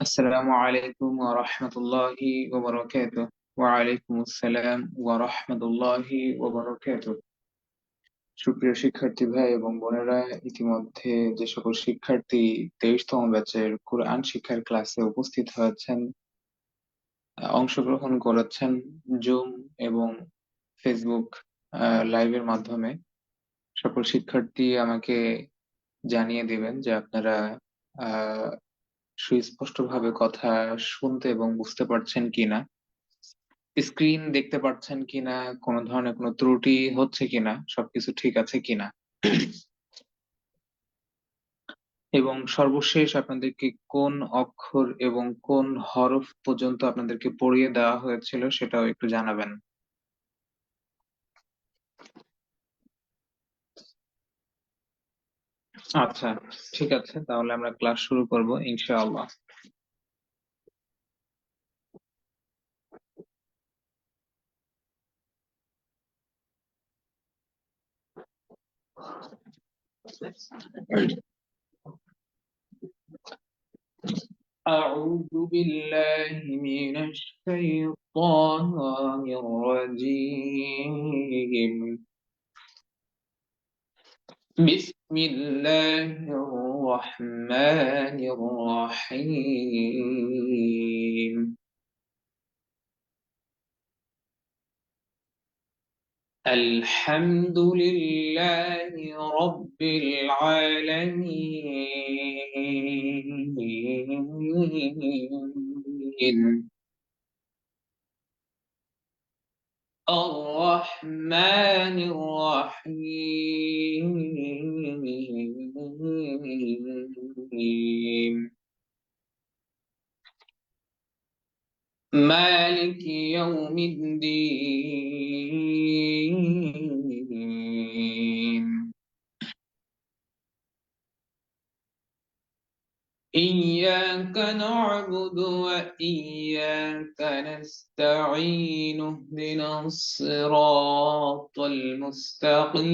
السلام عليكم ورحمة الله وبركاته. وعليكم السلام ورحمة الله وبركاته. সুপ্রিয় শিক্ষার্থী ভাই এবং বোনেরা, ইতিমধ্যে যে সকল শিক্ষার্থী 23তম ব্যাচের কোরআন শিক্ষার ক্লাসে উপস্থিত হয়েছেন, অংশগ্রহণ করেছেন জুম এবং ফেসবুক লাইভের মাধ্যমে, সকল শিক্ষার্থী আমাকে জানিয়ে দিবেন যে আপনারা আহ সুস্পষ্টভাবে কথা শুনতে এবং বুঝতে পারছেন কিনা, স্ক্রিন দেখতে পাচ্ছেন কিনা, কোনো ধরনের কোনো ত্রুটি হচ্ছে কিনা, সবকিছু ঠিক আছে কিনা। এবং সর্বশেষ আপনাদেরকে কোন অক্ষর এবং কোন হরফ পর্যন্ত আপনাদেরকে পড়িয়ে দেওয়া হয়েছিল সেটাও একটু জানাবেন। আচ্ছা, ঠিক আছে, তাহলে আমরা ক্লাস শুরু করব ইনশাআল্লাহ। أعوذ بالله من الشيطان الرجيم. بسم الله الرحمن الرحيم. الحمد لله رب العالمين. الرحمن الرحيم. مالك يوم الدين. إياك نعبد وإياك نستعين. اهدنا الصراط المستقيم.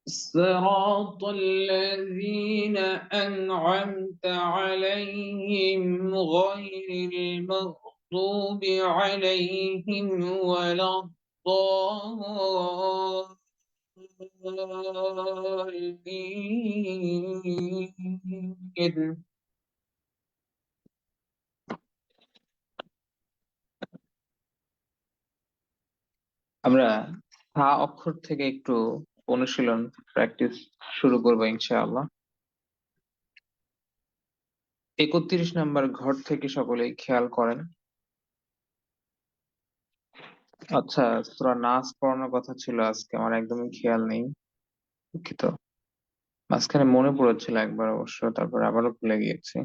صراط الذين أنعمت عليهم غير المغضوب عليهم ولا الضالين. আমরা হা অক্ষর থেকে একটু অনুশীলন প্র্যাকটিস শুরু করবো ইনশাআল্লাহ। 31 নম্বর ঘর থেকে সকলেই খেয়াল করেন। আচ্ছা, সূরা নাস পড়ানোর কথা ছিল আজকে, আমার একদমই খেয়াল নেই, দুঃখিত। মাঝখানে মনে পড়েছিল একবার অবশ্য, তারপর আবারও ভুলে গিয়েছি।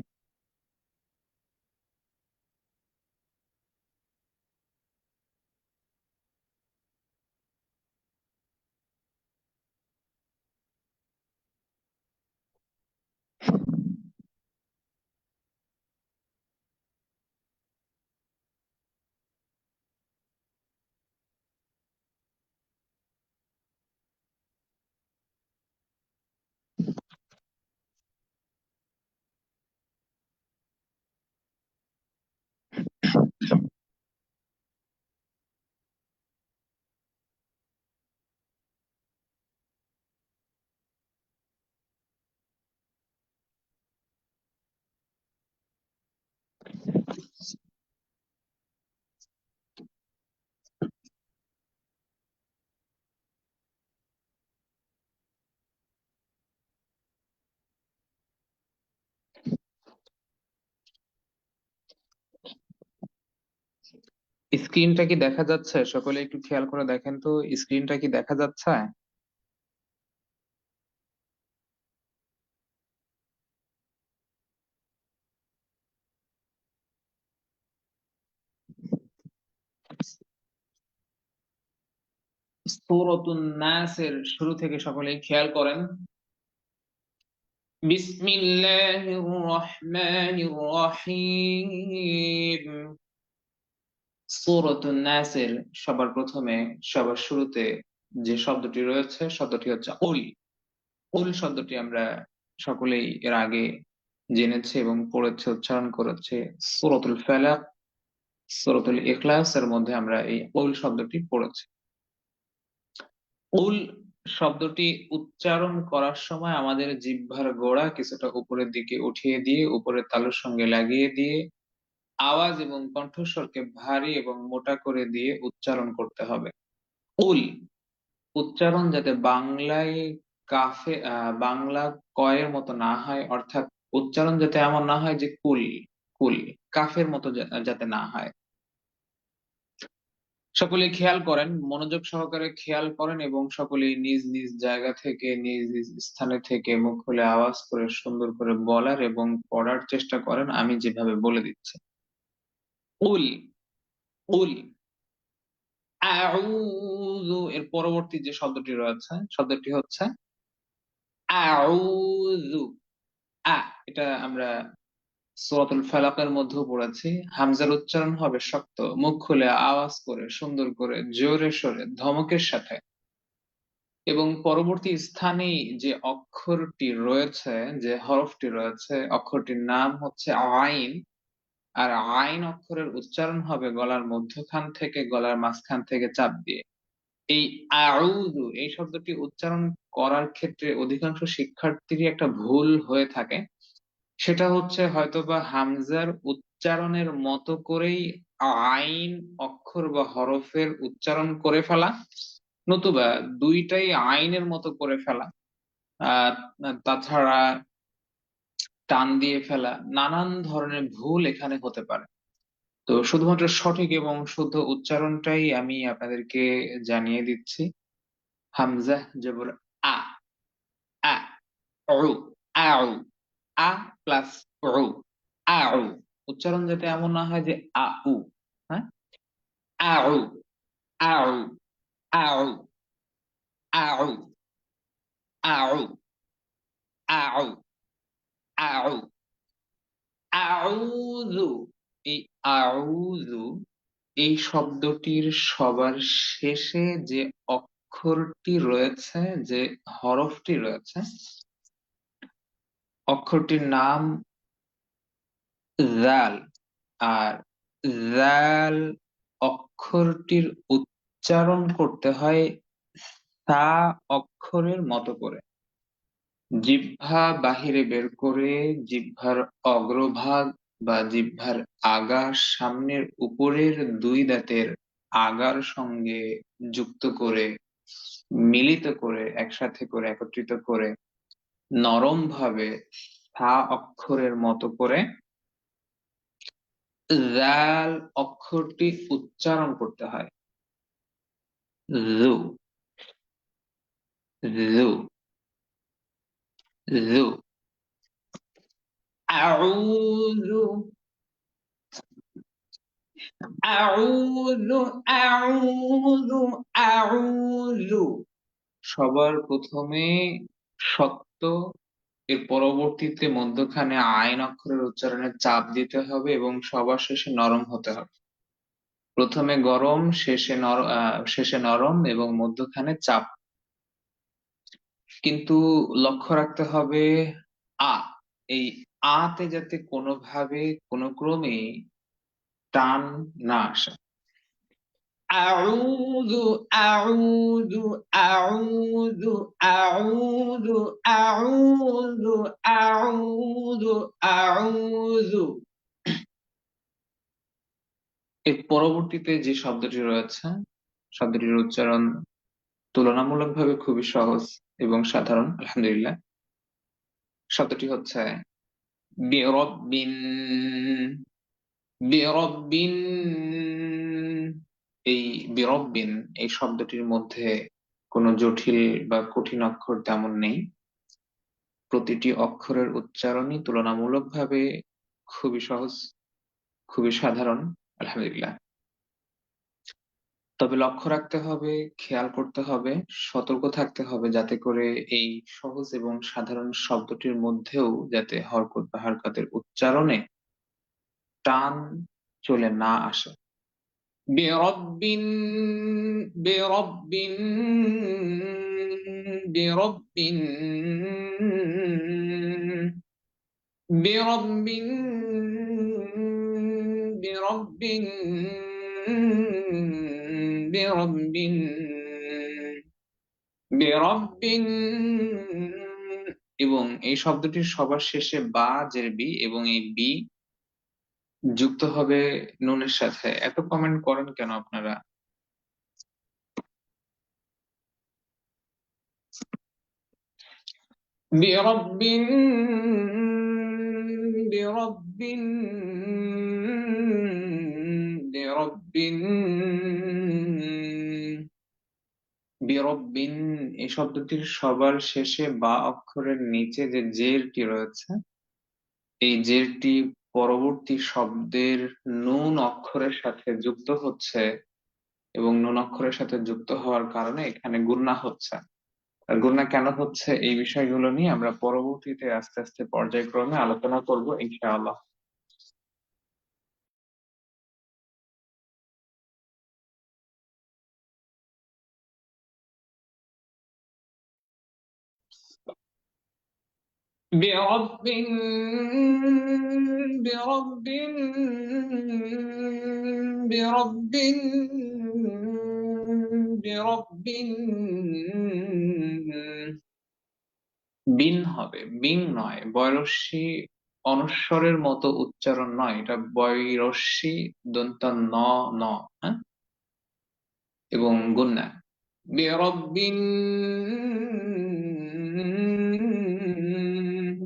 স্ক্রিনটা কি দেখা যাচ্ছে? সকলে একটু খেয়াল করে দেখেন তো, স্ক্রিনটা কি দেখা যাচ্ছে? সূরাতুন নাসের শুরু থেকে সকলেই খেয়াল করেন। বিসমিল্লাহির রহমানির রহিম। সূরাতুন নাসের সবার প্রথমে, সবার শুরুতে যে শব্দটি রয়েছে শব্দটি হচ্ছে উল। উল শব্দটি আমরা সকলেই এর আগে জেনেছি এবং পড়েছে, উচ্চারণ করেছে। সূরাতুল ফালাক, সূরাতুল ইখলাস এর মধ্যে আমরা এই উল শব্দটি পড়েছি। উল শব্দটি উচ্চারণ করার সময় আমাদের জিহ্বার গোড়া কিছুটা উপরের দিকে উঠিয়ে দিয়ে, উপরের তালুর সঙ্গে লাগিয়ে দিয়ে, আওয়াজ এবং কণ্ঠস্বরকে ভারী এবং মোটা করে দিয়ে উচ্চারণ করতে হবে। উল উচ্চারণ যাতে বাংলায় বাংলা কয়ের মতো না হয়, অর্থাৎ উচ্চারণ যাতে এমন না হয় যে কুল, কুল কাফের মতো যাতে না হয়। সকলে খেয়াল করেন, মনোযোগ সহকারে খেয়াল করেন এবং সকলেই নিজ নিজ জায়গা থেকে, নিজ নিজ স্থানে থেকে মুখ খুলে আওয়াজ করে সুন্দর করে বলার এবং পড়ার চেষ্টা করেন আমি যেভাবে বলে দিচ্ছি। উল, উল, আউযু এর পরবর্তী যে শব্দটি রয়েছে শব্দটি হচ্ছে আউযু। আ এটা আমরা সূরাতুল ফালাকের মধ্যেও পড়েছি। হামজার উচ্চারণ হবে শক্ত, মুখ খুলে আওয়াজ করে সুন্দর করে জোরে সোরে ধমকের সাথে। এবং পরবর্তী স্থানেই যে অক্ষরটি রয়েছে, যে হরফটি রয়েছে, অক্ষরটির নাম হচ্ছে আইন। আর আইন অক্ষরের উচ্চারণ হবে গলার মধ্যখান থেকে, গলার মাঝখান থেকে চাপ দিয়ে। এই আউযু এই শব্দটি উচ্চারণ করার ক্ষেত্রে অধিকাংশ শিক্ষার্থীরই একটা ভুল হয়ে থাকে। সেটা হচ্ছে হয়তোবা হামজার উচ্চারণের মতো করেই আইন অক্ষর বা হরফের উচ্চারণ করে ফেলা, নতুবা দুইটাই আইনের মতো করে ফেলা। আহ তাছাড়া টান দিয়ে ফেলা, নানান ধরনের ভুল এখানে হতে পারে। তো শুধুমাত্র সঠিক এবং শুদ্ধ উচ্চারণটাই আমি আপনাদেরকে জানিয়ে দিচ্ছি। হামজা জবর আ, আ, উ, আউ, আ প্লাস উ, আউ। উচ্চারণ যাতে এমন না হয় যে আ উ, হ্যাঁ, আউ, আউ, আউ, আউ, আউ, আউ, আউ, আউযু। এই আউযু এই শব্দটির সবার শেষে যে অক্ষরটি রয়েছে, যে হরফটি রয়েছে, অক্ষরটির নাম জাল। আর জাল অক্ষরটির উচ্চারণ করতে হয় সা অক্ষরের মতো করে। জিহ্বা বাহিরে বের করে জিহ্বার অগ্রভাগ বা জিহ্বার আগা সামনের উপরের দুই দাঁতের আগার সঙ্গে যুক্ত করে, মিলিত করে, একসাথে করে, একত্রিত করে নরম ভাবে সা অক্ষরের মতো করে জাল অক্ষরটি উচ্চারণ করতে হয়। জু, জু, জু। আউযু, আউযু, আউযু, আউযু। সবার প্রথমে শক্ত, এর পরবর্তীতে মধ্যখানে আইন অক্ষরের উচ্চারণে চাপ দিতে হবে এবং সবার শেষে নরম হতে হবে। প্রথমে গরম, শেষে নরম এবং মধ্যখানে চাপ। কিন্তু লক্ষ্য রাখতে হবে আ, এই আতে যাতে কোনোভাবে কোনো ক্রমে টান না আসে। আউযু, আউযু, আউযু, আউযু, আউযু, আউযু, আউযু। এর পরবর্তীতে যে শব্দটি রয়েছে শব্দটির উচ্চারণ তুলনামূলকভাবে খুবই সহজ এবং সাধারণ, আলহামদুলিল্লাহ। শব্দটি হচ্ছে বিরব্বিন, বিরব্বিন। এই বিরব্বিন এই শব্দটির মধ্যে কোনো জটিল বা কঠিন অক্ষর তেমন নেই। প্রতিটি অক্ষরের উচ্চারণই তুলনামূলকভাবে খুবই সহজ, খুবই সাধারণ, আলহামদুলিল্লাহ। তবে লক্ষ্য রাখতে হবে, খেয়াল করতে হবে, সতর্ক থাকতে হবে যাতে করে এই সহজ এবং সাধারণ শব্দটির মধ্যেও যাতে হরকত বা হারকাতের উচ্চারণে টান চলে না আসে। برب برب برب برب برب برب برب এবং এই শব্দটির সবার শেষে বা জের বি এবং এই বি যুক্ত হবে নুনের সাথে। এত কমেন্ট করেন কেন আপনারা? برب برب برب বিরব্বিন এই শব্দটির সবার শেষে বা অক্ষরের নিচে যে জেরটি রয়েছে, এই জেরটি পরবর্তী শব্দের নুন অক্ষরের সাথে যুক্ত হচ্ছে এবং নুন অক্ষরের সাথে যুক্ত হওয়ার কারণে এখানে গুণনা হচ্ছে। আর গুণনা কেন হচ্ছে এই বিষয়গুলো নিয়ে আমরা পরবর্তীতে আস্তে আস্তে পর্যায়ক্রমে আলোচনা করব ইনশাআল্লাহ। برب برب برب برب বিন হবে, বিং নয়। বয়রস্যি অনস্বরের মতো উচ্চারণ নয়, এটা বয়রস্যি দন্ত ন ন, হ্যাঁ, এবং গুণনা বিরব্বিন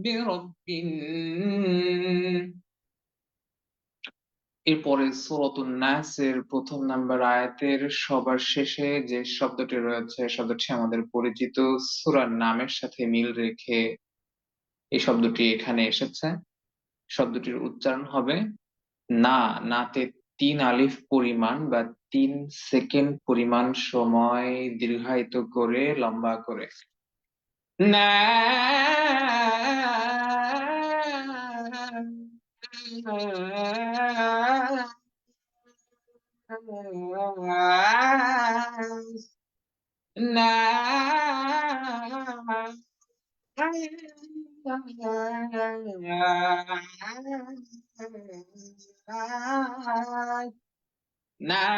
বিরব্বিন। এরপরে সূরাতুন নাসের প্রথম নাম্বার আয়াতের সবার শেষে যে শব্দটি রয়েছে, শব্দটি আমাদের পরিচিত সূরার নামের সাথে মিল রেখে এই শব্দটি এখানে এসেছে। শব্দটির উচ্চারণ হবে না। নাতে 3 আলিফ পরিমাণ বা 3 সেকেন্ড পরিমাণ সময় দীর্ঘায়িত করে লম্বা করে না। না না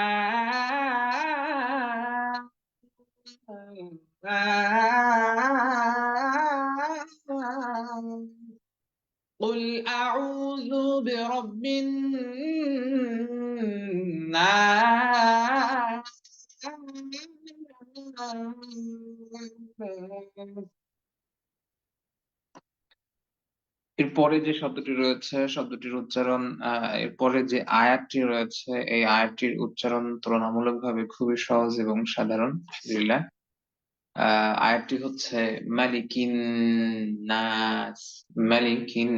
قل أعوذ برب الناس এরপরে যে শব্দটি রয়েছে, শব্দটির উচ্চারণ এরপরে যে আয়াতটি রয়েছে, এই আয়াতটির উচ্চারণ তুলনামূলকভাবে খুবই সহজ এবং সাধারণ। আলহামদুলিল্লাহ। আয়াতটি হচ্ছে মালিকিন নাস, মালিকিন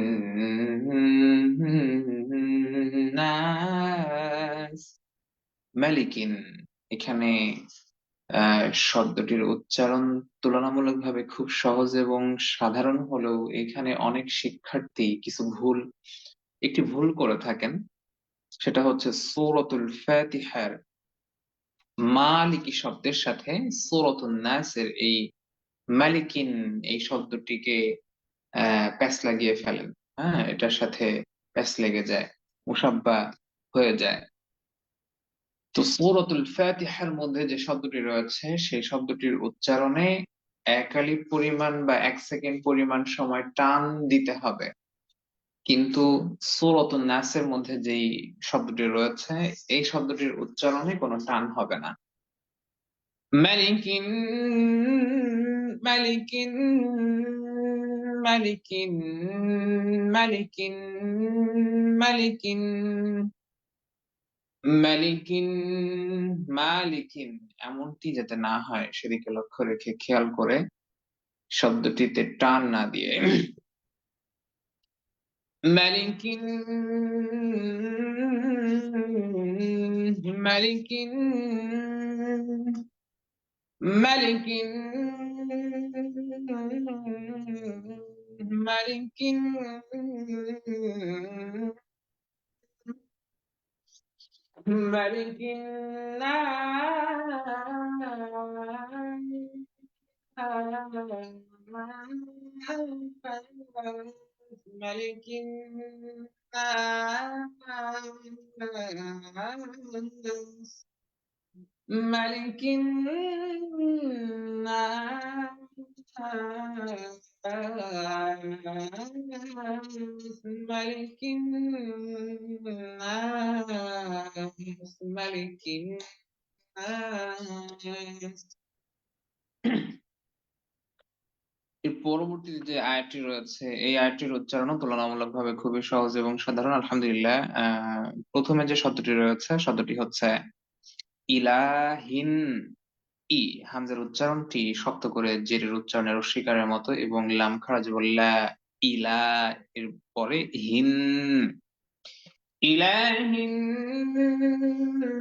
নাস, মালিকিন। এখানে শব্দটির উচ্চারণ তুলনামূলকভাবে খুব সহজ এবং সাধারণ হলেও এখানে অনেক শিক্ষার্থী একটি ভুল করে থাকেন। সেটা হচ্ছে সূরাতুল ফাতিহার মালিকি শব্দের সাথে সূরাতুন নাসের এই মালিকিন এই শব্দটিকে প্যাচ লাগিয়ে ফেলেন। হ্যাঁ, এটার সাথে প্যাচ লেগে যায়, মুসাব্বা হয়ে যায়। তো সূরাতুল ফাতিহার মধ্যে যে শব্দটি রয়েছে সেই শব্দটির উচ্চারণে 1 আলিফ পরিমাণ বা 1 সেকেন্ড পরিমাণ সময় টান দিতে হবে, কিন্তু সূরাতুন নাসের মধ্যে যেই শব্দটি রয়েছে এই শব্দটির উচ্চারণে কোনো টান হবে না। মালিকিন মালিকিন মালিকিন মালিকিন মালিকিন মালিকিন মালিকিন এমনটি যাতে না হয় সেদিকে লক্ষ্য রেখে খেয়াল করে শব্দটিতে টান না দিয়ে মালিকিন মালিকিন মালিকিন মালিকিন ملك الناس ملك الناس ملك الناس ملك الناس ملك الناس এর পরবর্তীতে যে আয়াতটি রয়েছে এই আয়াতটির উচ্চারণও তুলনামূলকভাবে খুবই সহজ এবং সাধারণ আলহামদুলিল্লাহ। প্রথমে যে শব্দটি রয়েছে শব্দটি হচ্ছে ইলাহিন। ই হামজার উচ্চারণটি শক্ত করে জেরের উচ্চারণের রস্বীকারের মতো এবং লাম খাড়া যে বললা ইলা এর পরে হিন ইলাহিন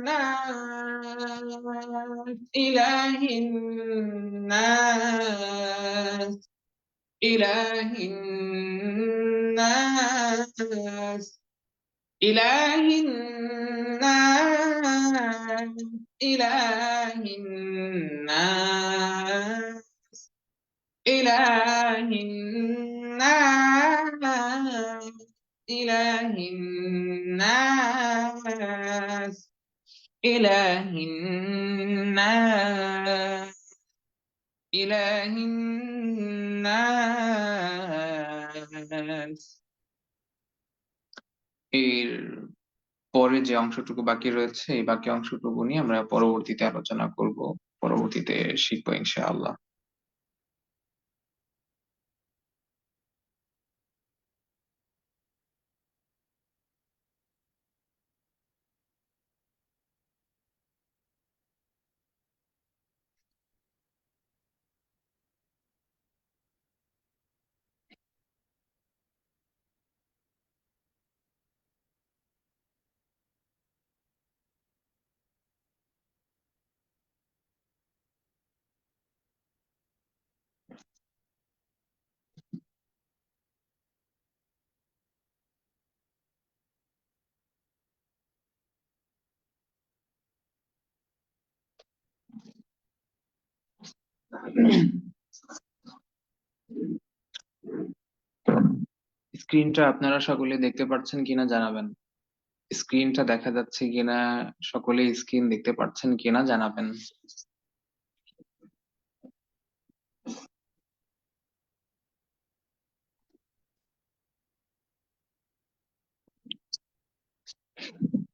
নাস ইলাহিন নাস ইলাহিন নাস ইলাহিন নাস ইলাহিন নাস ইলাহিন নাস ইলাহিন নাস ইলাহিন নাস ইলাহিন নাস। এর পরে যে অংশটুকু বাকি রয়েছে এই বাকি অংশটুকু নিয়ে আমরা পরবর্তীতে আলোচনা করব, পরবর্তীতে শিখবো ইনশাআল্লাহ। স্ক্রিনটা আপনারা সকলে দেখতে পাচ্ছেন কিনা জানাবেন। স্ক্রিনটা দেখা যাচ্ছে কিনা, সকলে স্ক্রিন দেখতে পাচ্ছেন কিনা জানাবেন।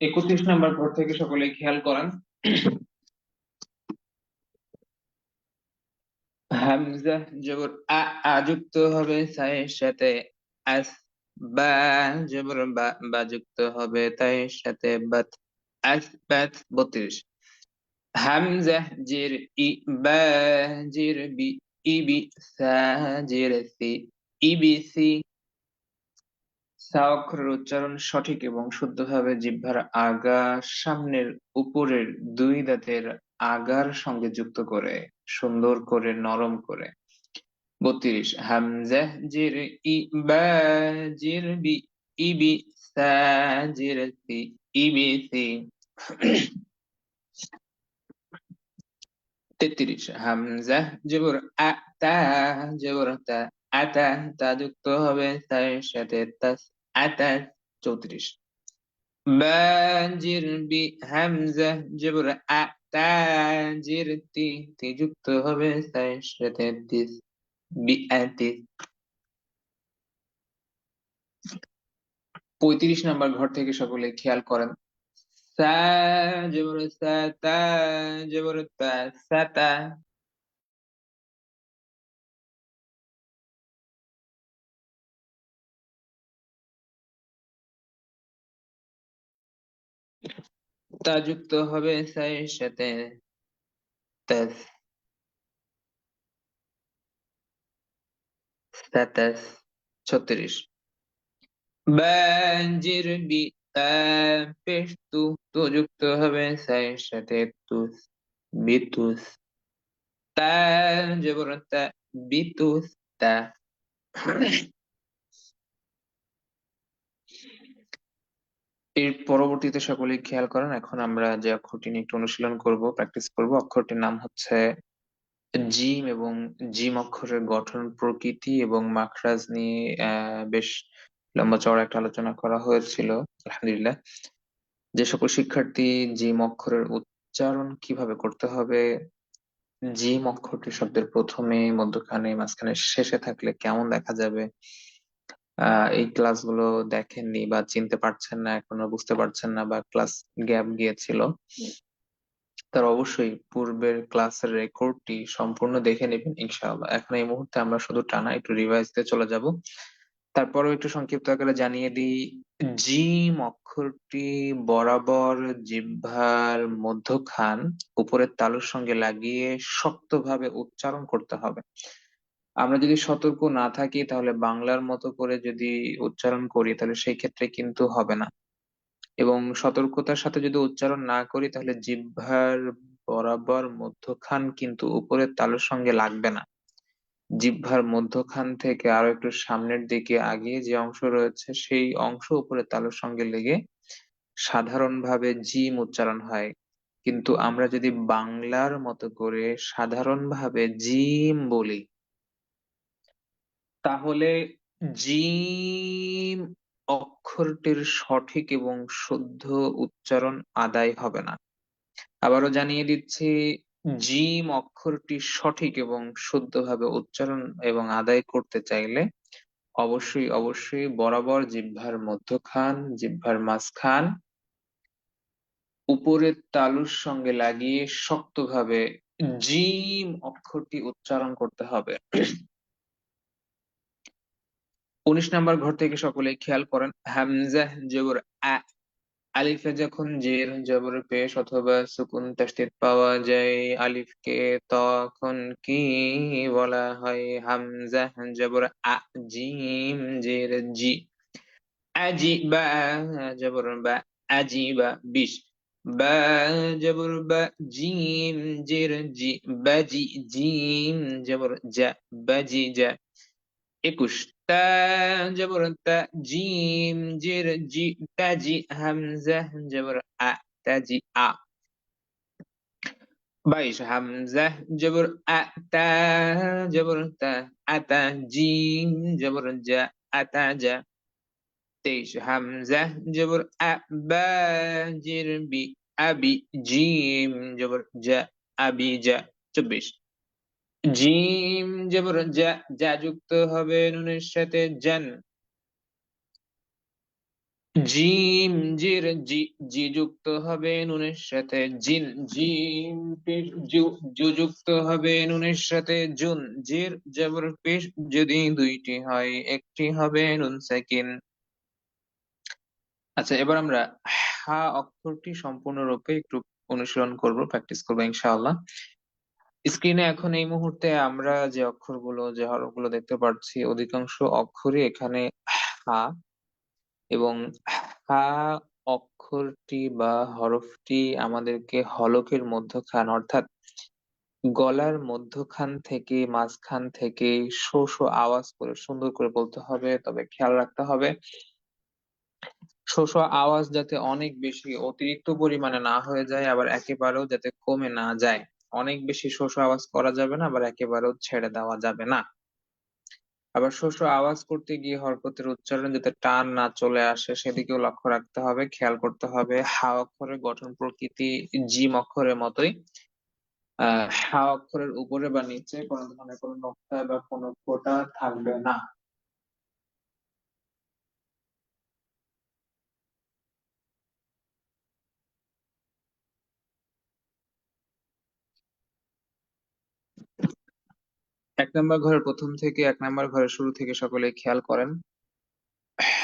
একত্রিশ নাম্বার ঘর থেকে সকলে খেয়াল করেন। হামজা জবর আ, আ যুক্ত হবে সায়ের সাথে। আস, বা জবর বা, বা যুক্ত হবে তায়ের সাথে বাত। আসবাত 32। হামজা জির ই, বা জির বি, ইবি সা জির সি, ইবিসি। সা অক্ষরের উচ্চারণ সঠিক এবং শুদ্ধভাবে জিহ্বার আগা সামনের উপরের দুই দাঁতের আগার সঙ্গে যুক্ত করে সুন্দর করে নরম করে। 32 হামজা জির ই, বা জির বি, ইবি সা জির সি, ইবিসি। 33 হামজা জবর আ, তা জবর তা, আতা, তা যুক্ত হবে তার সাথে তাস, আতাস। 34 বা জির বি, হামজা জবর আ, তা জির তি, তি যুক্ত হবে তার সাথে তিস, বিআতিস। 35 নাম্বার ঘর থেকে সকলে খেয়াল করেন। সা জবর সা, তা জবর তা, সাতা। তা যুক্ত হবে সায়ের সাথে তাস, সাতাস। 36 বাজির বি, তা পেশ তু, তু যুক্ত হবে সায়ের সাথে তুস, বিতুস। তা জবর তা, বিতুস তা। এর পরবর্তীতে সকলেই খেয়াল করেন, এখন আমরা যে অক্ষরটি নিয়ে একটু অনুশীলন করব, প্র্যাকটিস করব, অক্ষরটির নাম হচ্ছে জিম। এবং জিম অক্ষরের গঠন, প্রকৃতি এবং মাখরাজ নিয়ে বেশ লম্বা চওড়া একটা আলোচনা করা হয়েছিল আলহামদুলিল্লাহ। যে সকল শিক্ষার্থী জিম অক্ষরের উচ্চারণ কিভাবে করতে হবে, জিম অক্ষরটি শব্দের প্রথমে, মধ্যখানে, মাঝখানে, শেষে থাকলে কেমন দেখা যাবে, এই ক্লাসগুলো দেখেননি বা চিনতে পারছেন না, এখনো বুঝতে পারছেন না, বা ক্লাস গ্যাপ গিয়েছিল, তার অবশ্যই পূর্বের ক্লাসের রেকর্ডটি সম্পূর্ণ দেখে নেবেন ইনশাআল্লাহ। এখন এই মুহূর্তে আমরা শুধু টানা একটু রিভাইজ দিয়ে চলে যাব। তারপরেও একটু সংক্ষিপ্ত আকারে জানিয়ে দিই, জিম অক্ষরটি বরাবর জিহ্বার মধ্যখান উপরের তালুর সঙ্গে লাগিয়ে শক্তভাবে উচ্চারণ করতে হবে। আমরা যদি সতর্ক না থাকি, তাহলে বাংলার মতো করে যদি উচ্চারণ করি, তাহলে সেই ক্ষেত্রে কিন্তু হবে না। এবং সতর্কতার সাথে যদি উচ্চারণ না করি, তাহলে জিহ্বার বরাবর মধ্যখান কিন্তু উপরের তালুর সঙ্গে লাগবে না। জিহ্বার মধ্যখান থেকে আরো একটু সামনের দিকে আগিয়ে যে অংশ রয়েছে, সেই অংশ উপরের তালুর সঙ্গে লেগে সাধারণভাবে জিম উচ্চারণ হয়। কিন্তু আমরা যদি বাংলার মতো করে সাধারণভাবে জিম বলি, তাহলে জিম অক্ষরটির সঠিক এবং শুদ্ধ উচ্চারণ আদায় হবে না। আবারও জানিয়ে দিচ্ছি, জিম অক্ষরটি সঠিক এবং শুদ্ধভাবে উচ্চারণ এবং আদায় করতে চাইলে অবশ্যই অবশ্যই বরাবর জিহ্বার মধ্যখান, জিহ্বার মাঝখান উপরের তালুর সঙ্গে লাগিয়ে শক্তভাবে জিম অক্ষরটি উচ্চারণ করতে হবে। 19 নম্বর ঘর থেকে সকলে খেয়াল করেন, হামজা জবর আ, আলিফে যখন জের জবর পেশ অথবা সুকুন তাসদীদ পাওয়া যায় আলিফকে, তখন কি বলা হয়? হামজা জবর আ, জিম জের জি, আজিবা জবর বা, আজিবা 20, বা জবর বা, জিম জের জি, বাজি, জিম জবর জা, বাজি জা। 21, তা জবর তা, জিম জের জি, তাজি, হামজা জবর আ, তাজি আ। 22, হামজা জবর আ, তা জবর তা, আতা, জিম জবর জা, আতা জা। 23, হামজা জবর আ, বা জের বি, আবি, জিম জবর জা, আবি জা। 24, জিম জবর জা, যা যুক্ত হবে নুনের সাথে জান, জিম জির জি, জি যুক্ত হবে নুনের সাথে জিন, জিম পেশ জু, জু যুক্ত হবে নুনের সাথে জুন, জির জবর পেশ যদি দুইটি হয়, একটি হবে নুন সাকিন। আচ্ছা, এবার আমরা হা অক্ষরটি সম্পূর্ণরূপে একটু অনুশীলন করব, প্র্যাকটিস করবো ইনশাআল্লাহ। স্ক্রিনে এখন এই মুহূর্তে আমরা যে অক্ষরগুলো, যে হরফগুলো দেখতে পাচ্ছি, অধিকাংশ অক্ষরই এখানে হা। এবং হা অক্ষরটি বা হরফটি আমাদেরকে হলকের মধ্যখান, অর্থাৎ গলার মধ্যখান থেকে, মাঝখান থেকে শো শো আওয়াজ করে সুন্দর করে বলতে হবে। তবে খেয়াল রাখতে হবে, শো শো আওয়াজ যাতে অনেক বেশি অতিরিক্ত পরিমাণে না হয়ে যায়, আবার একেবারেও যাতে কমে না যায়। অনেক বেশি শো শো আওয়াজ করা যাবে না, আবার একেবারেও ছেড়ে দেওয়া যাবে না। আবার শো শো আওয়াজ করতে গিয়ে হরকতের উচ্চারণে যাতে টান না চলে আসে, সেদিকেও লক্ষ্য রাখতে হবে, খেয়াল করতে হবে। হা অক্ষরের গঠন প্রকৃতি জিম অক্ষরের মতোই। হা অক্ষরের উপরে বা নিচে কোনো ধরনের কোনো নোক্তা বা কোনো ফোঁটা থাকবে না। এক নম্বর ঘরের প্রথম থেকে, 1 নম্বর ঘরের শুরু থেকে সকলে খেয়াল করেন।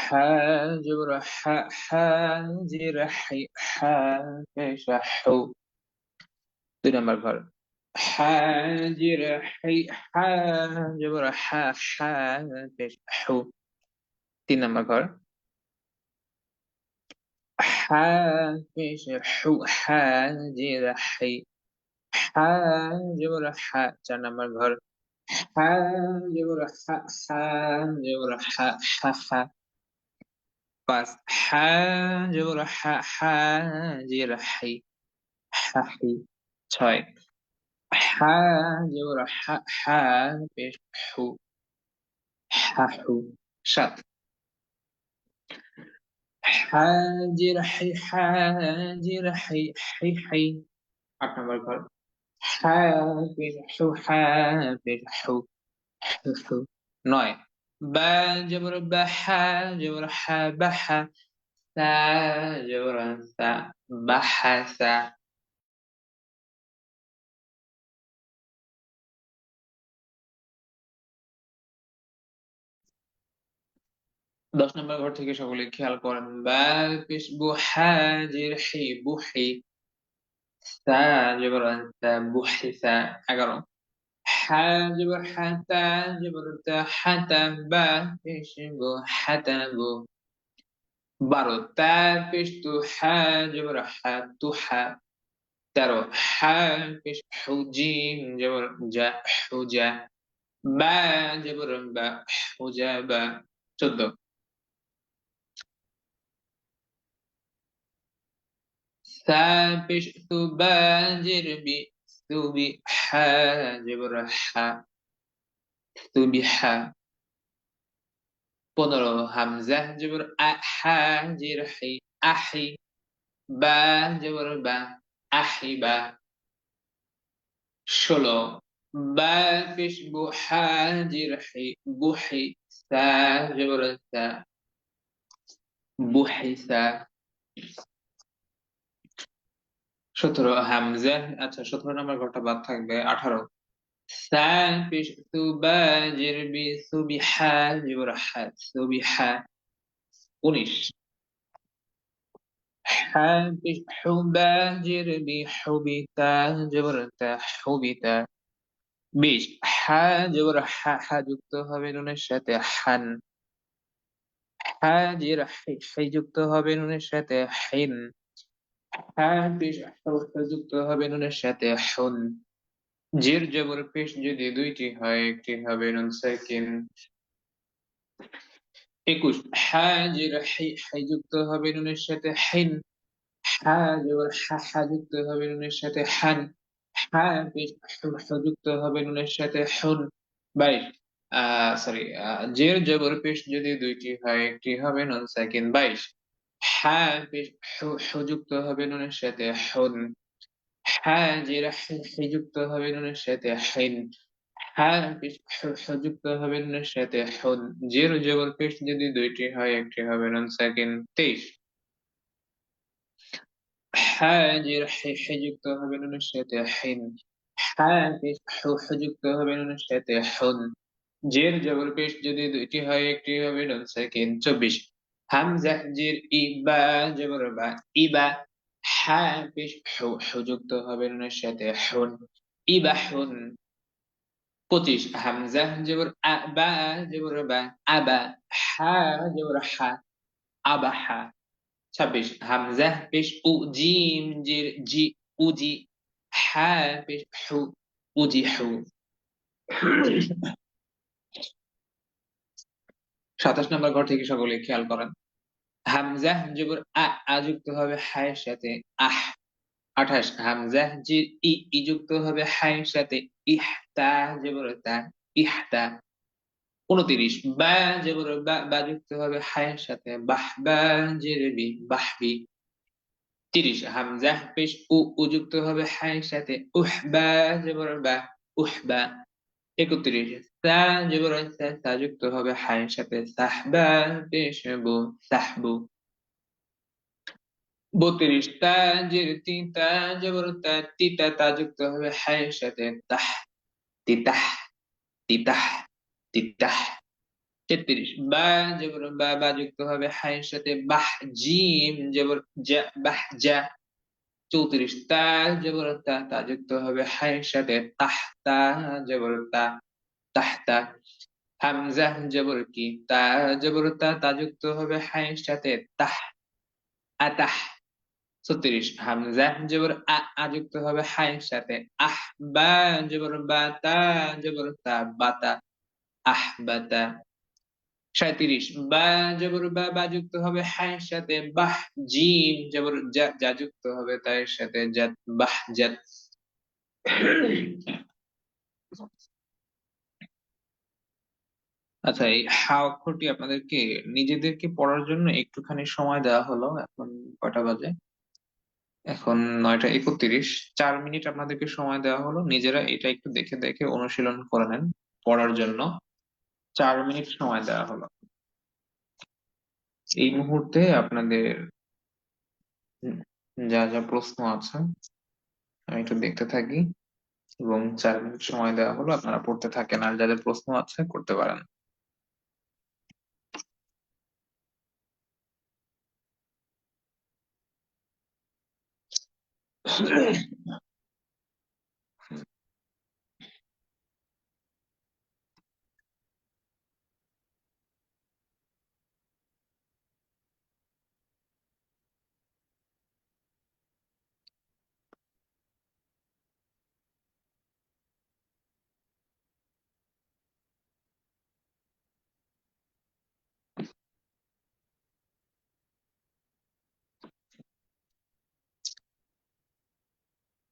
হ্যাঁ জবর হ্যাঁ, হ্যাঁ জির হাই, হ্যাঁ পেশ হু। 2 নম্বর ঘর, হ্যাঁ জির হাই, হ্যাঁ জবর হ্যাঁ, হ্যাঁ পেশ হু। 3 নম্বর ঘর, হ্যাঁ পেশ হু, হ্যাঁ জির হাই, হ্যাঁ জবর হ্যাঁ। 4 নম্বর ঘর, হ্যাঁ জবর হ্যাঁ, হ্যাঁ জবর হ্যাঁ, হ্যাঁ হ্যাঁ। পাঁচ, হা জবর হা, হা জের হাই, হাহি। ছয়, হা জবর হা, হা পেশ হু, হাহু। সাত, হাজির হাই, হাজির হাই, হাই হাই। ৮ নম্বর ঘর, হা পেশ হু, হা পেশ হু, হু হু। ৯, বা জবর বা, হা জবর হা, বাহা। সা জবর সা, বাহাসা। ১০ নম্বর ঘর থেকে সকলে খেয়াল করেন। বা পেশ বু, হা জের হি, বুহি। সা জবর সা, বুহিসা। ১১, হা জবর হা, তা জবর তা, হাতা। বা পেশ বু, হাতাবু। ১২, তা পেশ তু, হা জবর হা, তুহা। ১৩, হা পেশ হু, জিম জবর জা, হুজা। বা জবর বা, হুজাবা। ১৪, সা পেশ তু, বা জের বি, সুবি। হা জবর হা, সুবিহা। ১৫, হামজা জবর আ, হা জের হি, আহি। বা জবর বা, আহিবা। ১৬, বা পেশ বু, হা জের হি, বুহি। সা জবর সা, বুহিসা। ১৭, হামজা। আচ্ছা, ১৭ নম্বর ঘরটা বাদ থাকবে। ১৮, সা পেশ তু, বা জের বি, সুবিহা জবর হা, সুবিহা। ১৯, হা পেশ হু, বা জের বি, হুবিতা জবর তা, হুবিতা। ২০, হা জবর হা, হা যুক্ত হবে নুনের সাথে হান। হা জের হি, হি যুক্ত হবে নুনের সাথে হিন। হা পেশ হু, হু যুক্ত হবে নুনের সাথে হুন। জের জবর পেশ যদি দুইটি হয়, একটি হবে নুন সাকিন। ২১, হা জের হি, হি যুক্ত হবে নুনের সাথে হিন। হা জবর হা, হা যুক্ত হবে নুনের সাথে হান। হা পেশ হু, হু যুক্ত হবে নুনের সাথে হুন। ২২, সরি, জের জবর পেশ যদি দুইটি হয়, একটি হবে নুন সাকিন। ২২, হা পেশ হু, হু যুক্ত হবে নুনের সাথে হুন। হা জের হি, হি যুক্ত হবে নুনের সাথে হিন। হা পেশ হু, হু যুক্ত হবে নুনের সাথে হুন। জের জবর পেশ যদি দুইটি হয়, একটি হবে নুন সাকিন। ২৩, হা জের হি, হি যুক্ত হবে নুনের সাথে হিন। হা পেশ হু, হু যুক্ত হবে নুনের সাথে হুন। জের জবর পেশ যদি দুইটি হয়, একটি হবে নুন সাকিন। ২৪, হামজা জের ই, বা জবর বা, ইবা। হা পেশ হু, হু যুক্ত হবে নুনের সাথে হুন, ইবাহুন। ২৫, হামজা জবর আ, বা জবর বা, আবা। হা জবর হা, আবাহা। ২৬, হামজা পেশ উ, জিম জের জি, উজি। হা পেশ হু, উজিহু। ২৭ নম্বর ঘর থেকে সকলে খেয়াল করেন। হামজা জবর আ, আ যুক্ত হবে হায়ের সাথে আহ। ২৮, হামজা জের ই, ই যুক্ত হবে হায়ের সাথে ইহতা জবর তা, ইহতা। ২৯, বা জবর বা, বা যুক্ত হবে হায়ের সাথে বাহ, বা জের বি, বাহবি। ৩০, হামজা পেশ উ, উ যুক্ত হবে হায়ের সাথে উহবা জবর বা, উহবা। ৩১, সা জবর সা, সা যুক্ত হবে হায়ের সাথে সাহবা পেশ বু, সাহবু। ৩২, তা জের তি, তা জবর তা, তিতা, তা যুক্ত হবে হায়ের সাথে তাহ, তিতাহ, তিতাহ, তিতাহ। ৩৩, বা জবর বা, বা যুক্ত হবে হায়ের সাথে বাহ, জিম জবর জা, বাহ জা। ৩৪, তা জবর তা, তা যুক্ত হবে হায়ের সাথে তাহ, তা জবর তা, তাহতা। হামজা জবর কি, তা জবর তা, তা যুক্ত হবে হায়ের সাথে তাহ, আতাহ। ৩৬, হামজা জবর আ, আ যুক্ত হবে হায়ের সাথে আহ। বা জবর বা, তা জবর তা, বাতা, আহবাতা। 37। বা জবর বা, বা যুক্ত হবে হ্যাঁ সাথে, বাহ। জিম জবর যা, যা যুক্ত হবে তার সাথে, জাত, বাহ জাত। আচ্ছা, এই হা অক্ষরটি আপনাদেরকে নিজেদেরকে পড়ার জন্য একটুখানি সময় দেওয়া হলো। এখন কয়টা বাজে? এখন 9টা 31। 4 মিনিট আপনাদেরকে সময় দেওয়া হলো, নিজেরা এটা একটু দেখে দেখে অনুশীলন করে নেন পড়ার জন্য। 4 মিনিট সময় দেওয়া হলো। এই মুহূর্তে আপনাদের যা যা প্রশ্ন আছে আমি একটু দেখতে থাকি, এবং 4 মিনিট সময় দেওয়া হলো, আপনারা পড়তে থাকেন, আর যাদের প্রশ্ন আছে করতে পারেন।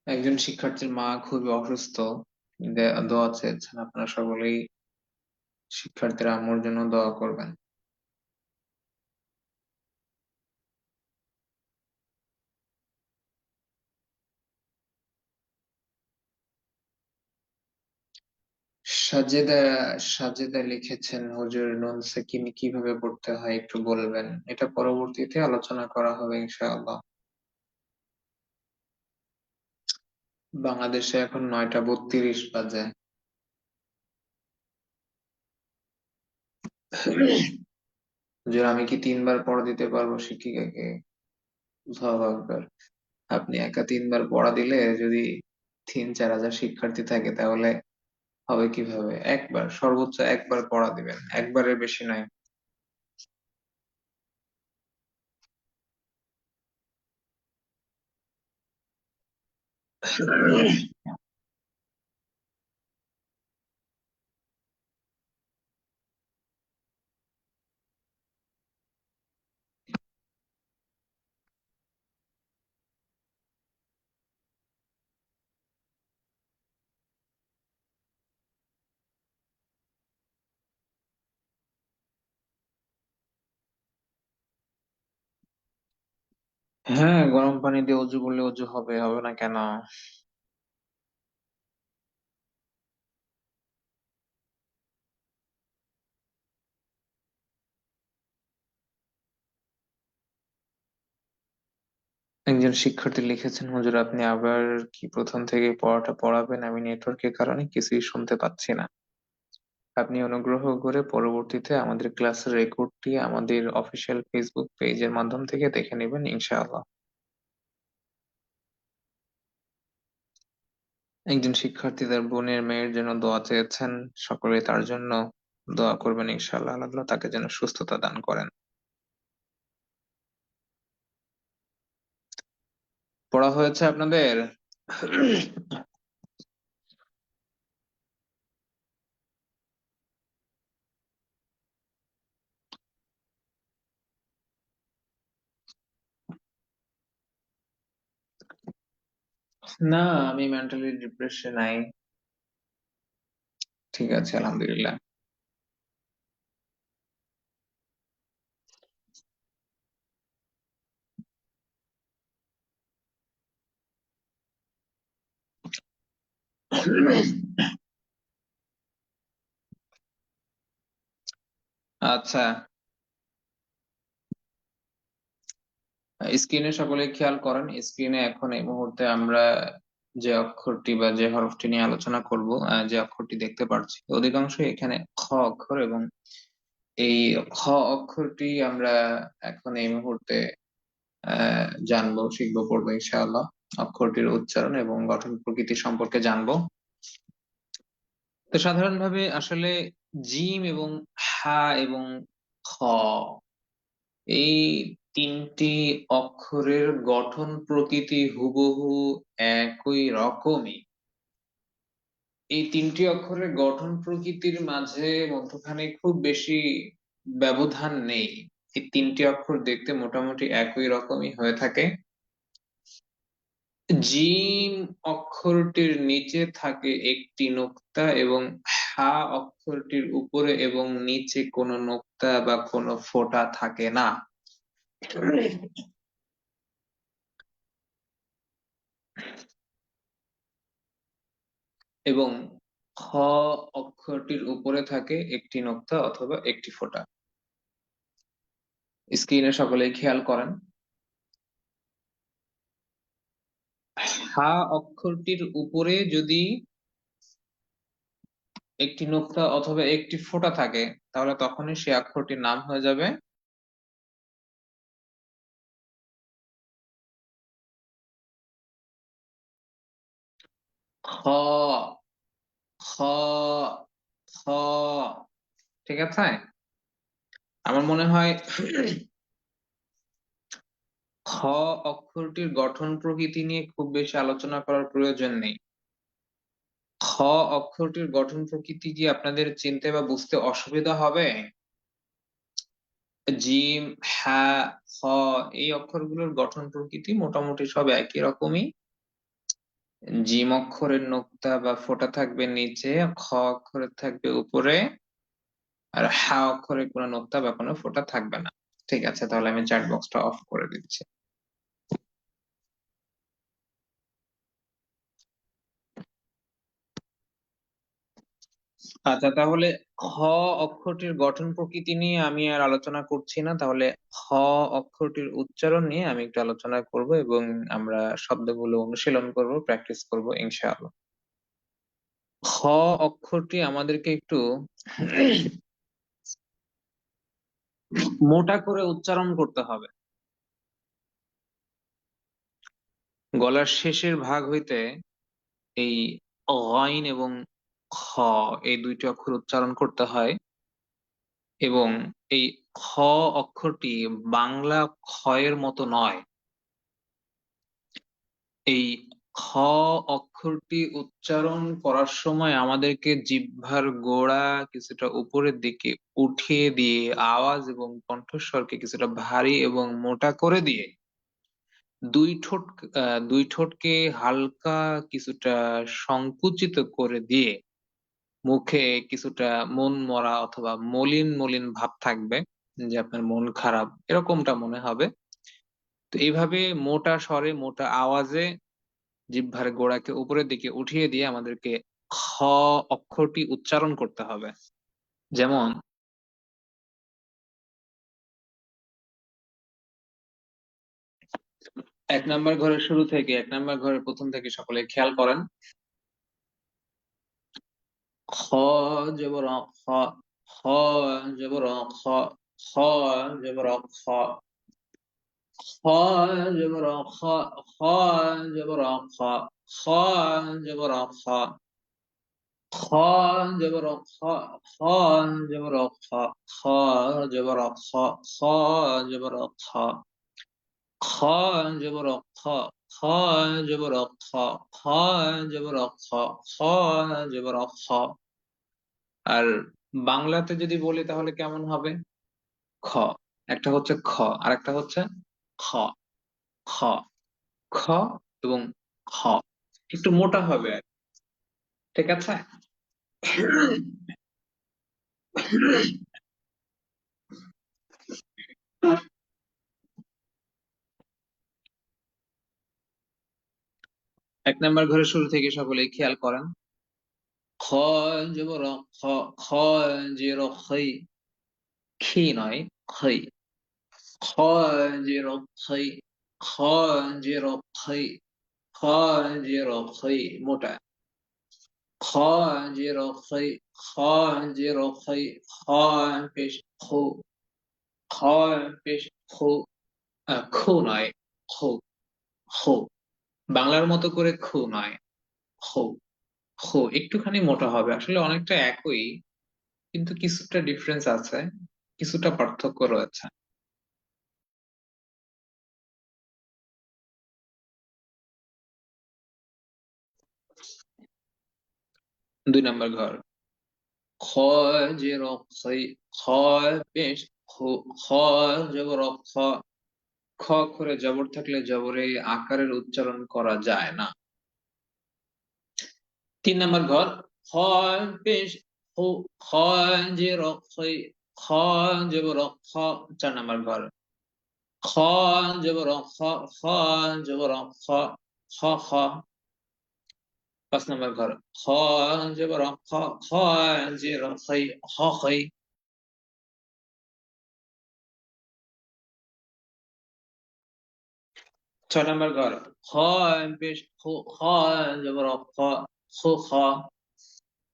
একজন শিক্ষার্থীর মা খুবই অসুস্থ, দোয়া চেয়েছেন, আপনারা সকলেই শিক্ষার্থীর আম্মুর জন্য দোয়া করবেন। সাজেদা, সাজেদা লিখেছেন, হুজুর নুন সাকিন কিভাবে পড়তে হয় একটু বলবেন। এটা পরবর্তীতে আলোচনা করা হবে ইনশাআল্লাহ। বাংলাদেশে এখন 9টা 32 বাজে। হুজুর আমি কি 3বার পড়া দিতে পারবো শিক্ষিকাকে? আল্লাহু আকবার। আপনি একা 3বার পড়া দিলে যদি 3-4 হাজার শিক্ষার্থী থাকে তাহলে হবে কিভাবে? একবার, সর্বোচ্চ একবার পড়া দিবেন, একবারের বেশি নয়। হ্যাঁ, গরম পানি দিয়ে অজু করলে অজু হবে, হবে না কেন? একজন শিক্ষার্থী লিখেছেন, হুজুর আপনি আবার কি প্রথম থেকে পড়াটা পড়াবেন? আমি নেটওয়ার্কের কারণে কিছুই শুনতে পাচ্ছি না। আপনি অনুগ্রহ করে পরবর্তীতে আমাদের ক্লাসের রেকর্ডটি আমাদের অফিসিয়াল ফেসবুক পেজের মাধ্যম থেকে দেখে নেবেন ইনশাআল্লাহ। একজন শিক্ষার্থী তার বোনের মেয়ের জন্য দোয়া চেয়েছেন, সকলে তার জন্য দোয়া করবেন ইনশাআল্লাহ, আল্লাহ তাকে যেন সুস্থতা দান করেন। পড়া হয়েছে আপনাদের? না, আমি মেন্টালি ডিপ্রেশন নাই। ঠিক আছে, আলহামদুলিল্লাহ। আচ্ছা, স্ক্রিনে সকলে খেয়াল করেন, স্ক্রিনে এখন এই মুহূর্তে আমরা যে অক্ষরটি বা যে হরফটি নিয়ে আলোচনা করব, যে অক্ষরটি দেখতে পাচ্ছি অধিকাংশ এখানে খ অক্ষর, এবং এই খ অক্ষরটি আমরা এখন এই মুহূর্তে জানবো, শিখবো, পড়বো ইনশাআল্লাহ। অক্ষরটির উচ্চারণ এবং গঠন প্রকৃতি সম্পর্কে জানবো। তো সাধারণভাবে আসলে জিম এবং হা এবং খ, এই তিনটি অক্ষরের গঠন প্রকৃতি হুবহু একই রকমই। এই তিনটি অক্ষরের গঠন প্রকৃতির মাঝে মধ্যখানে খুব বেশি ব্যবধান নেই। এই তিনটি অক্ষর দেখতে মোটামুটি একই রকমই হয়ে থাকে। জিম অক্ষরটির নিচে থাকে একটি নোক্তা এবং হা অক্ষরটির উপরে এবং নিচে কোনো নোক্তা বা কোনো ফোঁটা থাকে না। এবং খ অক্ষরটির উপরে থাকে একটি নোক্তা অথবা একটি ফোঁটা। স্ক্রিনে সকলেই খেয়াল করেন। হা অক্ষরটির উপরে যদি একটি নোক্তা অথবা একটি ফোঁটা থাকে, তাহলে তখনই সে অক্ষরটির নাম হয়ে যাবে খ। খ। খ। ঠিক আছে। আমার মনে হয় খ অক্ষরটির গঠন প্রকৃতি নিয়ে খুব বেশি আলোচনা করার প্রয়োজন নেই। খ অক্ষরটির গঠন প্রকৃতি কি আপনাদের চিনতে বা বুঝতে অসুবিধা হবে? জিম, হ্যাঁ, খ, এই অক্ষরগুলোর গঠন প্রকৃতি মোটামুটি সব একই রকমই। জিম অক্ষরের নোক্তা বা ফোঁটা থাকবে নিচে, খ অক্ষরের থাকবে উপরে, আর হা অক্ষরে কোনো নোক্তা বা কোনো ফোঁটা থাকবে না। ঠিক আছে, তাহলে আমি চ্যাট বক্সটা অফ করে দিচ্ছি। আচ্ছা, তাহলে খ অক্ষরটির গঠন প্রকৃতি নিয়ে আমি আর আলোচনা করছি না। তাহলে খ অক্ষরটির উচ্চারণ নিয়ে আমি একটু আলোচনা করব এবং আমরা শব্দগুলো অনুশীলন করব, প্র্যাকটিস করব ইনশাআল্লাহ। খ অক্ষরটি আমাদেরকে একটু মোটা করে উচ্চারণ করতে হবে। গলার শেষের ভাগ হইতে এই গইন এবং খ, এই দুইটি অক্ষর উচ্চারণ করতে হয়। এবং এই খ অক্ষরটি বাংলা খয়ের মতো নয়। এই খ অক্ষরটি উচ্চারণ করার সময় আমাদেরকে জিহ্বার গোড়া কিছুটা উপরের দিকে উঠিয়ে দিয়ে আওয়াজ এবং কণ্ঠস্বরকে কিছুটা ভারী এবং মোটা করে দিয়ে দুই ঠোঁট দুই ঠোঁটকে হালকা কিছুটা সংকুচিত করে দিয়ে মুখে কিছুটা মন মরা অথবা মলিন মলিন ভাব থাকবে, যে আপনার মন খারাপ এরকমটা মনে হবে। তো এইভাবে মোটা স্বরে মোটা আওয়াজে জিহ্বার গোড়াকে উপরের দিকে উঠিয়ে দিয়ে আমাদেরকে খ অক্ষরটি উচ্চারণ করতে হবে। যেমন এক নাম্বার ঘরের শুরু থেকে, এক নাম্বার ঘরের প্রথম থেকে সকলে খেয়াল করেন। খ জবর খ, খ জবর খ, খ জবর খ, খ জবর খ, খ জবর খ, খ জবর খ, খ জবর খ, খ জবর খ, খ জবর খ, খ জবর খ, খ জবর খ, খ জবর খ, খ জবর খ, খ জবর খ। আর বাংলাতে যদি বলি তাহলে কেমন হবে? খ, একটা হচ্ছে খ, আর একটা হচ্ছে খ। খ, খ এবং খ একটু মোটা হবে আর কি। ঠিক আছে। এক নাম্বার ঘরের শুরু থেকে সকলেই খেয়াল করেন। খ জবর খ, খ জের খই, খি নয়, খই। খ জের খই, খ জের খই, খ জের খই মোটা। খ জের খই, খ জের খই, খ পেশ খু, খ পেশ খু, খু নয়, খু। খু বাংলার মতো করে খু নয়, খু। খু একটুখানি মোটা হবে, আসলে অনেকটা একই, কিন্তু কিছুটা ডিফারেন্স আছে, কিছুটা পার্থক্য রয়েছে। দুই নাম্বার ঘর। খ জের খই, খ পেশ খু, খ জবর খ, খ করে জবর থাকলে জবরে আকারের উচ্চারণ করা যায় না। 3 নম্বর ঘর, খ পেশ খু, খ জের খই, খ জবর খ। 4 নম্বর ঘর, খ জবর খ, খ জবর খ, খ খ। 5 নম্বর ঘর, খ জবর খ, খ জের খই, খ খই। 6 নম্বর ঘর, খ পেশ খু, খ জবর খ, খু খ।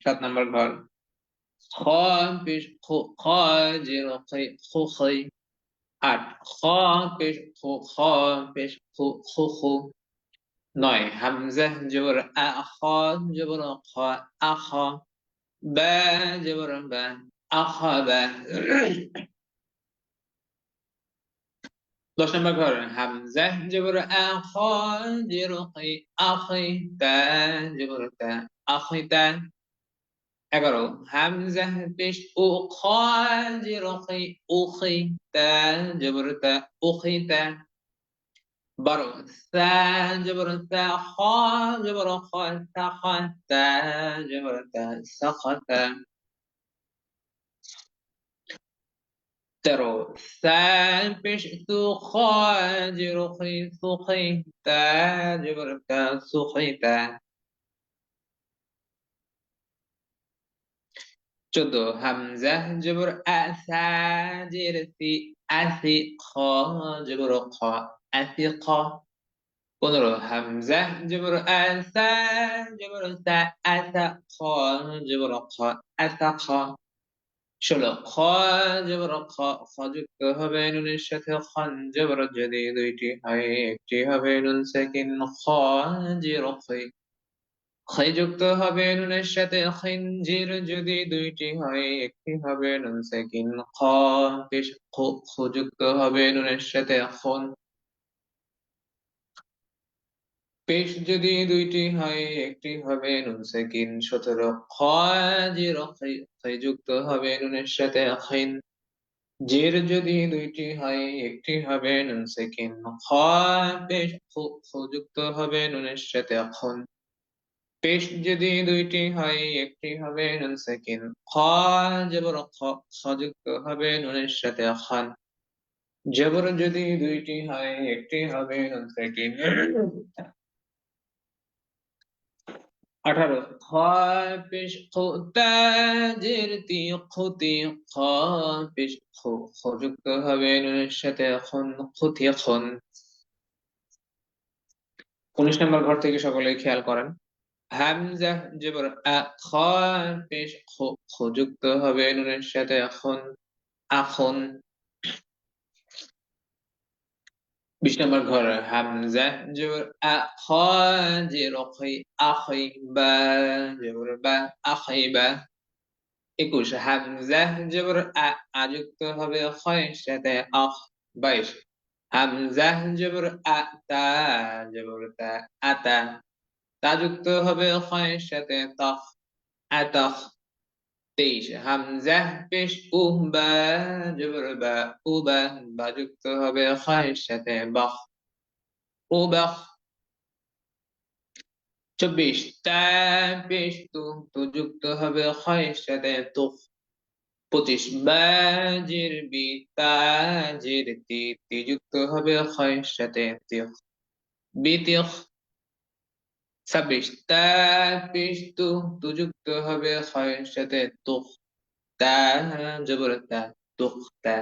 7 নম্বর ঘর, খ পেশ খু, খ জের খই, খু খই। 8 খ পেশ খু, খ পেশ খু, খু খু। 9 হামজা জবর আ, খ জবর খ, আখ। বা জবর বা, আখাবা। 10 নম্বর ঘর, হামজা জবর আ, খ জের খই, আখই। তা জবর তা, আখিতা। 11 হামজা পেশ উ, খ জের খই, উখি। তা জবর তা, উখিতা। 12 সা জবর সা, খ জবর খ, সাখ। তা জবর তা, সাখতা। 13 সা পেশ সু, খ জের খই, সুখি। তা জবর তা, সুখিতা। 14 হামজা জবর আ, সা জের সি, আসি। খ জবর খ, আসিখ। 15 হামজা জবর আ, সা জবর সা, আসা। খ জবর খ, আসাখ। 16 খ জবর খ, খ যুক্ত হবে নুনের সাথে খন। জবর যদি দুইটি হয় একটি হবে নুন সাকিন, খ জের খই। খই যুক্ত হবে নুনের সাথে খিন। জির যদি দুইটি হয় একটি হবে নুন সাকিন, খ পেশ খু, খু যুক্ত হবে নুনের সাথে খুন। পেশ যদি দুইটি হয় একটি হবে নুন সাকিন। 17 খ জের খই, খই যুক্ত হবে নুনের সাথে খিন। জের যদি দুইটি হয় একটি হবে নুন সাকিন, খ পেশ খু, খু যুক্ত হবে নুনের সাথে খুন। পেশ যদি দুইটি হয় একটি হবে নুন সাকিন, খ জবর খ, খ যুক্ত হবে নুনের সাথে খান। জবর যদি দুইটি হয় একটি হবে নুন সাকিন। 18 খ পেশ খু, তা জের তি, খুতি। খ পেশ খু, খ যুক্ত হবে নুনের সাথে খুন, খুতি খুন। 19 নম্বর ঘর থেকে সকলে খেয়াল করেন, হামজা জবর আ, খ পেশ খু, খু যুক্ত হবে নুনের সাথে খুন, আখুন। 20 নম্বর ঘর, হামজা জবর আ, খ জের খই, আখই। বা জবর বা, আখাইবা। 21 হামজা জবর আ, আ যুক্ত হবে খয়ের সাথে আখ। 22 হামজা জবর আ, তা জবর তা, আতা। তা যুক্ত হবে খয়ের সাথে তখ, আতখ। 23 হামজা পেশ উ, বা জবর বা, উবা। বা যুক্ত হবে খয়ের সাথে বখ, উবখ। 24 তা পেশ তু, তু যুক্ত হবে খয়ের সাথে তুখ। 25 বা জের বি, তা জের তি, তি যুক্ত হবে খয়ের সাথে তিখ, বিতিখ। 26 তা পেশ তু, তু যুক্ত হবে খয়ের সাথে তুখ। তা জবর তা, তুখতা,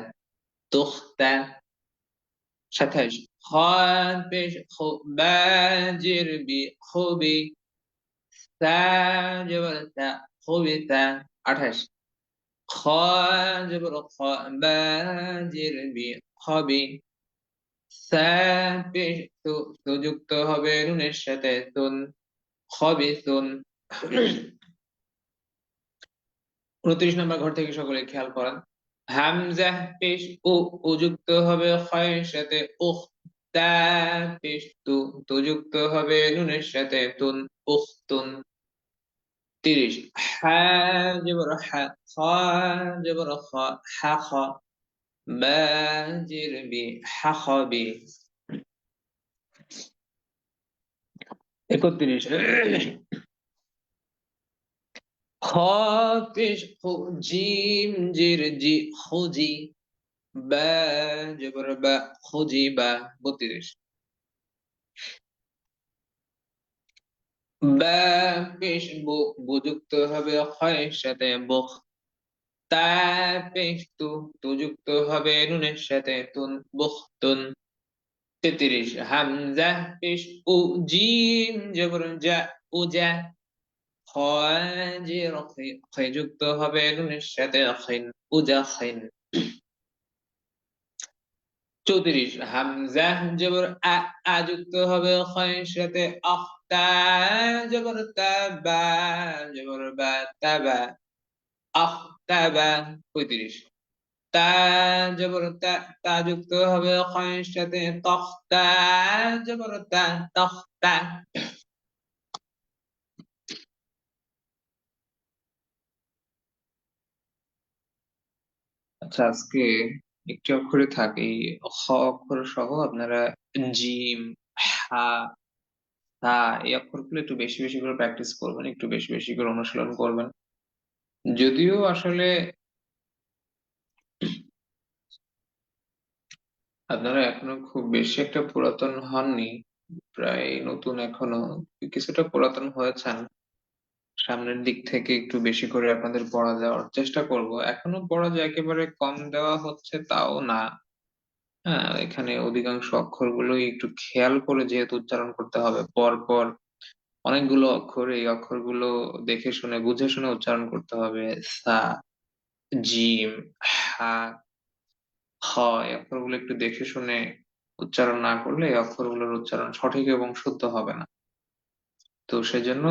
তুখতা। 27 খ পেশ খু, বা জের বি, খুবি। তা জবর তা, খুবিতা। 28 খ জবর খ, বা জের বি, খবি। সা পেশ তু, তু যুক্ত হবে নুনের সাথে তুন, খবিসুন। 29 নম্বর ঘর থেকে সকলে খেয়াল করেন, হামজা পেশ উ, উ যুক্ত হবে খয়ের সাথে উখ। তা পেশ তু, তু যুক্ত হবে নুনের সাথে তুন, উখতুন। 30। হা জবর হা, খ জবর খ, হা খ, বা জের বি, হা খ বি। 31। খ পেশ খু, জিম জের জি, খুজি, বা জবর বা, খুজি বা। 32। বা পেশ বু, বুযুক্ত হবে খয়ের সাথে বুখ। তা পেশ তু, তুযুক্ত হবে নুনের সাথে তুন, বুখতুন। 33। হামজা পেশ উ, জিম জবর জা, উজা। খ জের খে, খে যুক্ত হবে নুনের সাথে খিন, উজা খিন। 34। হামজা জবর আ, আ যুক্ত হবে খয়ের সাথে আখ। তা জবর তা, বা জবর বা, তাবা, আখ তাবা। 35। তা জবর তা, তা যুক্ত হবে খয়ের সাথে তখ। তা জবর তা, তখতা। আচ্ছা, আজকে একটি অক্ষরে থাকে, এই খ অক্ষর সহ আপনারা জিম, হা, তা এই অক্ষরগুলো একটু বেশি বেশি করে প্র্যাকটিস করবেন, একটু বেশি বেশি করে অনুশীলন করবেন। যদিও আসলে আপনারা এখনো খুব বেশি একটা পুরাতন হননি, প্রায় নতুন এখনো, কিছুটা পুরাতন হয়েছেন। সামনের দিক থেকে একটু বেশি করে আপনাদের পড়া দেওয়ার চেষ্টা করব। এখনো পড়া যে একেবারে কম দেওয়া হচ্ছে তাও না। হ্যাঁ, এখানে অধিকাংশ অক্ষরগুলোই একটু খেয়াল করে যেহেতু উচ্চারণ করতে হবে, পর পর অনেকগুলো অক্ষর, এই অক্ষরগুলো দেখে শুনে বুঝে শুনে উচ্চারণ করতে হবে। সা, জিম, হা, খ এই অক্ষরগুলো একটু দেখে শুনে উচ্চারণ না করলে এই অক্ষরগুলোর উচ্চারণ সঠিক এবং শুদ্ধ হবে না। তো সেজন্য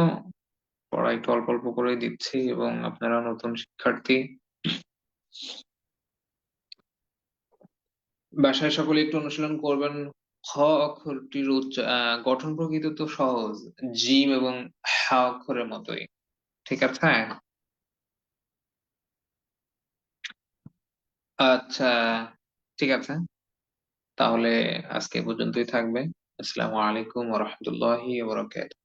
পড়া একটু অল্প অল্প করে দিচ্ছি, এবং আপনারা নতুন শিক্ষার্থী, বাসায় সকলে একটু অনুশীলন করবেন। খ অক্ষরটির গঠন প্রকৃতি তো সহজ, জিম এবং হা অক্ষরের মতোই। ঠিক আছে। আচ্ছা, ঠিক আছে, তাহলে আজকে এ পর্যন্তই থাকবে। আসসালামু আলাইকুম ওয়া রাহমাতুল্লাহি ওয়া বারাকাতুহু।